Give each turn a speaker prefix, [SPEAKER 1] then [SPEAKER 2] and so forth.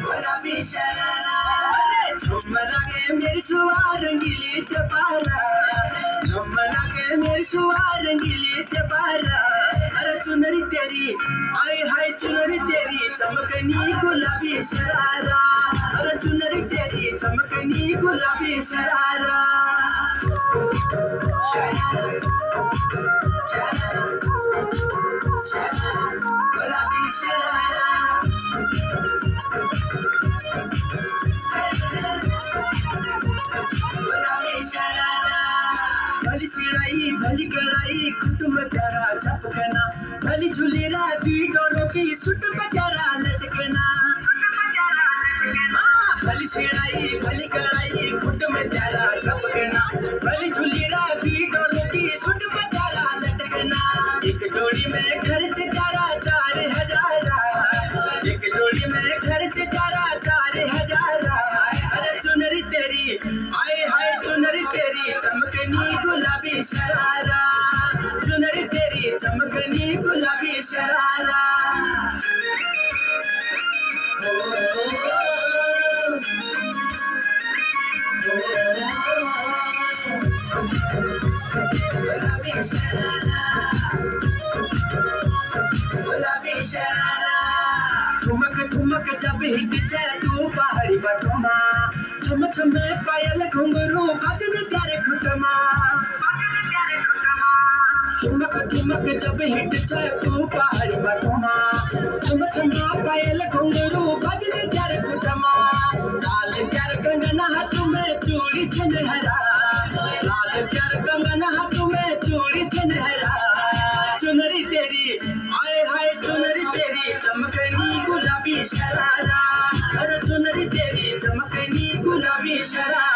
[SPEAKER 1] गुलाबी शरारा अरे झुम लागे मेरी सुआ रंगीली तपारा झुम लागे मेरी सुआ रंगीली तपारा अरे चुनरी तेरी आए हाय चुनरी तेरी चमकनी गुलाबी शरारा अरे चुनरी तेरी चमकनी गुलाबी शरारा गुलाबी शरारा भली सिलाई भली कड़ाई कुटुंब प्यारा झपकना भली झुलीरा दुई डोरों की सुट प्यारा लटकना भली सिलाई भली कड़ाई कुटुंब प्यारा झपकना भली झुलीरा दुई डोरों की सुट प्यारा लटकना एक जोड़ी में खर्च प्यारा 4,000 एक जोड़ी में खर्च प्यारा 4,000 अरे चुनरी तेरी आए हाय चुनरी तेरी चमकनी गुलाबी शरारा चुनरी तेरी चमकनी गुलाबी शरारा गुलाबी शरारा गुलाबी शरारा ठुमक ठुमक जब हिट जाए तू पहाड़ी बटुमा छम छम पायल घुंघरू बजन प्यारे खुटमा ठुमक ठुमक जब हिट जाए तू पहाड़ी बटुमा छम छम पायल घुंघरू बजन प्यारे खुटमा लाल प्यार कंगना हाथ में चूड़ी छनहरा लाल प्यार कंगना हाथ में चूड़ी छनहरा चुनरी तेरी आए हाय चुनरी तेरी चमकनी गुलाबी शरारा अरे चुनरी तेरी चमकनी गुलाबी शरारा